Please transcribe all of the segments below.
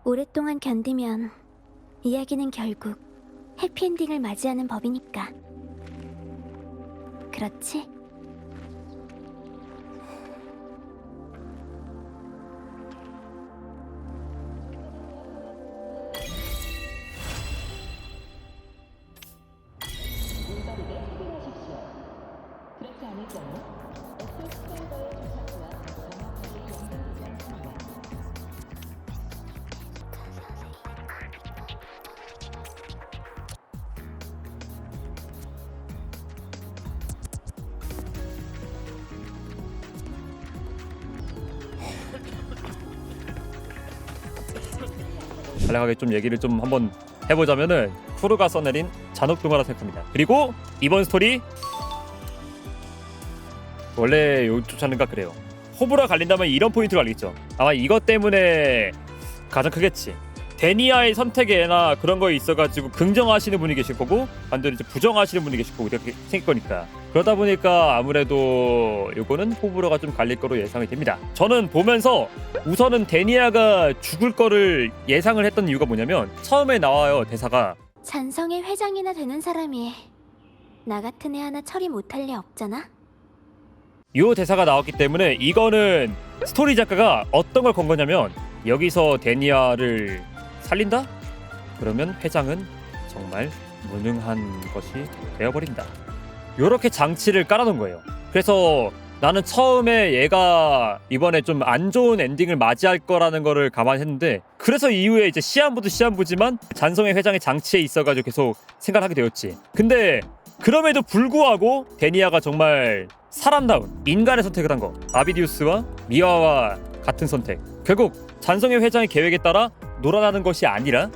오랫동안 견디면 이야기는 결국 해피엔딩을 맞이하는 법이니까. 그렇지? 간략하게 좀 얘기를 좀 한번 해보자면은 쿠르가 써내린 잔혹동화라 생각합니다. 그리고 이번 스토리 원래 요쫓아는가 그래요. 호불호가 갈린다면 이런 포인트가 갈리겠죠. 아마 이것 때문에 가장 크겠지. 데니아의 선택에나 그런 거에 있어가지고 긍정하시는 분이 계실 거고 반대로 이제 부정하시는 분이 계실 거고 이렇게 생길 거니까. 그러다 보니까 아무래도 요거는 호불호가 좀 갈릴 거로 예상이 됩니다. 저는 보면서 우선은 데니아가 죽을 거를 예상을 했던 이유가 뭐냐면 처음에 나와요 대사가 잔성의 회장이나 되는 사람이 나 같은 애 하나 처리 못할 리 없잖아? 요 대사가 나왔기 때문에 이거는 스토리 작가가 어떤 걸 건 거냐면 여기서 데니아를 살린다? 그러면 회장은 정말 무능한 것이 되어버린다. 요렇게 장치를 깔아놓은 거예요. 그래서 나는 처음에 얘가 이번에 좀 안 좋은 엔딩을 맞이할 거라는 거를 감안했는데 그래서 이후에 이제 시한부도 시한부지만 잔성의 회장의 장치에 있어가지고 계속 생각을 하게 되었지. 근데 그럼에도 불구하고 데니아가 정말 사람다운 인간의 선택을 한 거. 아비디우스와 미화와 같은 선택. 결국 잔성의 회장의 계획에 따라 놀아나는 것이 아니라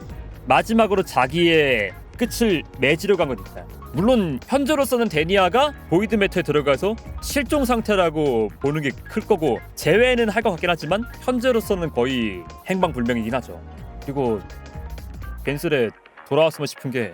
마지막으로 자기의 끝을 맺으려고 한 거니까. 물론 현재로서는 데니아가 보이드 매트에 들어가서 실종 상태라고 보는 게 클 거고 제외는 할 것 같긴 하지만 현재로서는 거의 행방불명이긴 하죠. 그리고 벤슬에 돌아왔으면 싶은 게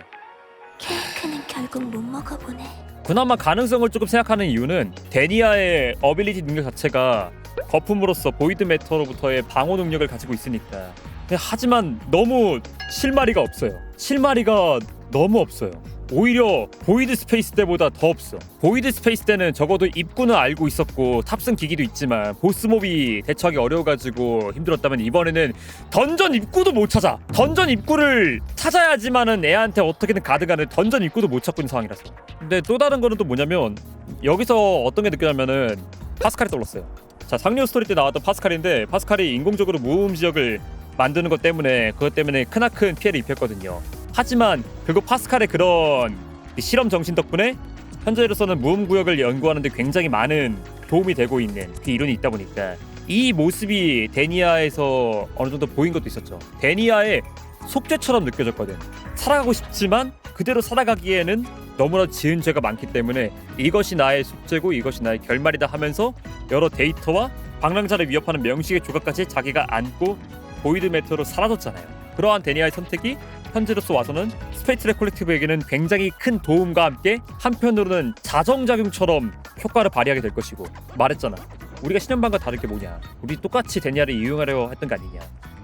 케이크는 결국 못 먹어보네. 그나마 가능성을 조금 생각하는 이유는 데니아의 어빌리티 능력 자체가 거품으로서 보이드 매터로부터의 방어 능력을 가지고 있으니까. 하지만 너무 실마리가 없어요. 실마리가 너무 없어요. 오히려 보이드 스페이스 때보다 더 없어. 보이드 스페이스 때는 적어도 입구는 알고 있었고 탑승 기기도 있지만 보스몹이 대처하기 어려워가지고 힘들었다면 이번에는 던전 입구도 못 찾아. 던전 입구를 찾아야지만은 애한테 어떻게든 가드가는 던전 입구도 못 찾고 있는 상황이라서. 근데 또 다른 거는 또 뭐냐면 여기서 어떤 게 느껴냐면은 파스칼이 떠올랐어요. 자, 상류 스토리 때 나왔던 파스칼인데 파스칼이 인공적으로 무음 지역을 만드는 것 때문에 그것 때문에 크나큰 피해를 입혔거든요. 하지만 결국 파스칼의 그런 실험 정신 덕분에 현재로서는 무음 구역을 연구하는 데 굉장히 많은 도움이 되고 있는 그 이론이 있다 보니까 이 모습이 데니아에서 어느 정도 보인 것도 있었죠. 데니아의 속죄처럼 느껴졌거든. 살아가고 싶지만 그대로 살아가기에는 너무나 지은 죄가 많기 때문에 이것이 나의 숙제고 이것이 나의 결말이다 하면서 여러 데이터와 방랑자를 위협하는 명식의 조각까지 자기가 안고 보이드 매터로 사라졌잖아요. 그러한 데니아의 선택이 현재로서 와서는 스페이트랙 콜렉티브에게는 굉장히 큰 도움과 함께 한편으로는 자정작용처럼 효과를 발휘하게 될 것이고 말했잖아. 우리가 신현방과 다를 게 뭐냐. 우리 똑같이 데니아를 이용하려 했던 거 아니냐.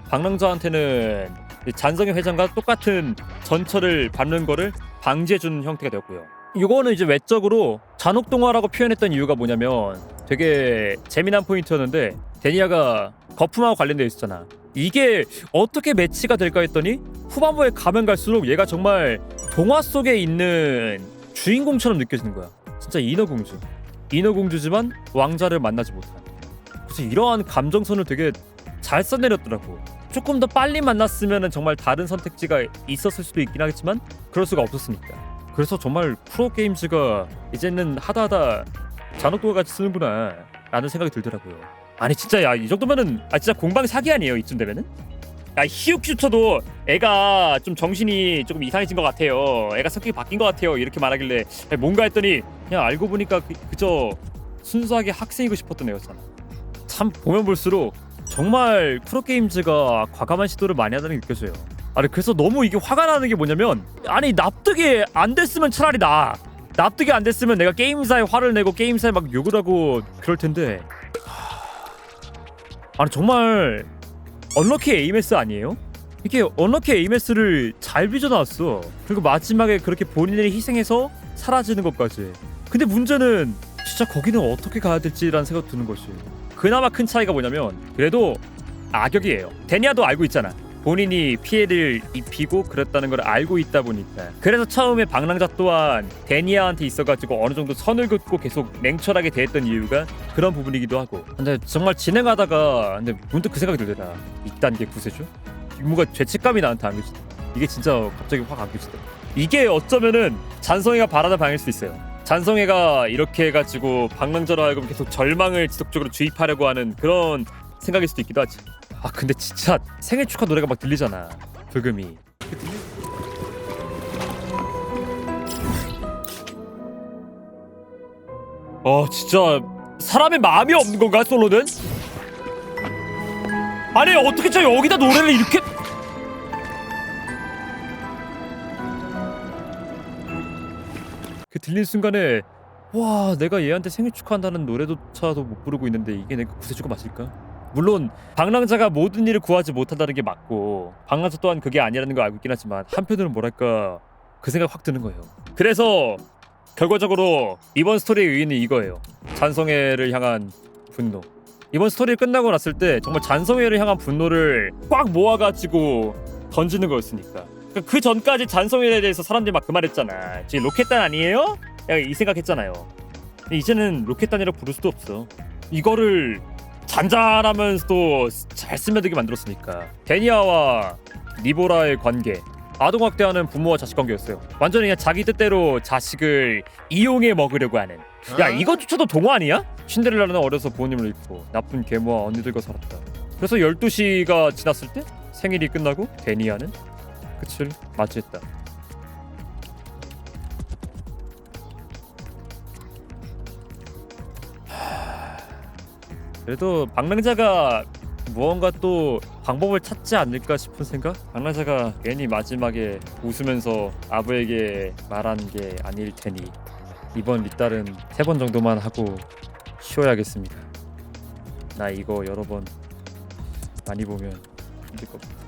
방랑자한테는 잔성의 회장과 똑같은 전철을 밟는 거를 방지해주는 형태가 되었고요. 이거는 이제 외적으로 잔혹동화라고 표현했던 이유가 뭐냐면 되게 재미난 포인트였는데 데니아가 거품하고 관련되어 있었잖아. 이게 어떻게 매치가 될까 했더니 후반부에 가면 갈수록 얘가 정말 동화 속에 있는 주인공처럼 느껴지는 거야. 진짜 인어공주지만 왕자를 만나지 못한. 그래서 이러한 감정선을 되게 잘 써내렸더라고. 조금 더 빨리 만났으면 정말 다른 선택지가 있었을 수도 있긴 하겠지만 그럴 수가 없었으니까. 그래서 정말 프로게임즈가 이제는 하다하다 잔혹도가 같이 쓰는구나 라는 생각이 들더라고요. 아니 진짜 야 이 정도면은 진짜 공방 사기 아니에요 이쯤 되면은? 야 히우키 슈터도 애가 좀 정신이 조금 이상해진 것 같아요. 애가 성격이 바뀐 것 같아요. 이렇게 말하길래 뭔가 했더니 그냥 알고 보니까 그저 순수하게 학생이고 싶었던 애였잖아. 참 보면 볼수록 정말 프로게임즈가 과감한 시도를 많이 하다는 게 느껴져요. 아니 그래서 너무 이게 화가 나는 게 뭐냐면 아니 납득이 안 됐으면 차라리 납득이 안 됐으면 내가 게임사에 화를 내고 게임사에 막 욕을 하고 그럴 텐데 아니 정말 언럭키 AMS 아니에요? 이게 언럭키 에이메스를 잘 빚어놨어. 그리고 마지막에 그렇게 본인을 희생해서 사라지는 것까지. 근데 문제는 진짜 거기는 어떻게 가야 될지라는 생각 드는 것이. 그나마 큰 차이가 뭐냐면 그래도 악역이에요. 데니아도 알고 있잖아. 본인이 피해를 입히고 그랬다는 걸 알고 있다 보니까. 그래서 처음에 방랑자 또한 데니아한테 있어가지고 어느 정도 선을 긋고 계속 냉철하게 대했던 이유가 그런 부분이기도 하고. 근데 정말 진행하다가 근데 문득 그 생각이 들더라. 2단계 구세주? 뭔가 죄책감이 나한테 안겨지다. 이게 진짜 갑자기 확 안겨지다. 이게 어쩌면은 잔성이가 바라는 방일 수 있어요. 잔성이가 이렇게 해가지고 방랑자로 하여금 계속 절망을 지속적으로 주입하려고 하는 그런 생각일 수도 있기도 하지. 아 근데 진짜 생일 축하 노래가 막 들리잖아. 불금이. 진짜 사람의 마음이 없는 건가 솔로는? 아니 어떻게 저 여기다 노래를 이렇게 그 들린 순간에 와 내가 얘한테 생일 축하한다는 노래조차도 못 부르고 있는데 이게 내가 구세주가 맞을까? 물론 방랑자가 모든 일을 구하지 못한다는 게 맞고 방랑자 또한 그게 아니라는 걸 알고 있긴 하지만 한편으로는 뭐랄까 그 생각 확 드는 거예요. 그래서 결과적으로 이번 스토리의 의의는 이거예요. 잔성애를 향한 분노. 이번 스토리 끝나고 났을 때 정말 잔성애를 향한 분노를 꽉 모아가지고 던지는 거였으니까. 그 전까지 잔성애에 대해서 사람들이 막 그 말했잖아. 저 로켓단 아니에요? 약간 이 생각했잖아요. 근데 이제는 로켓단이라고 부를 수도 없어. 이거를 잔잔하면서도 잘 스며들게 만들었으니까. 데니아와 니보라의 관계, 아동학대하는 부모와 자식 관계였어요. 완전히 그냥 자기 뜻대로 자식을 이용해 먹으려고 하는. 야 이것조차도 동화 아니야? 신데렐라는 어려서 부모님을 잃고 나쁜 계모와 언니들과 살았다. 그래서 12시가 지났을 때 생일이 끝나고 데니아는 끝을 맞이했다. 그래도 방랑자가 무언가 또 방법을 찾지 않을까 싶은 생각? 방랑자가 괜히 마지막에 웃으면서 아부에게 말한 게 아닐 테니 이번 리딸은 3번 정도만 하고 쉬어야겠습니다. 나 이거 여러 번 많이 보면 힘들 겁니다.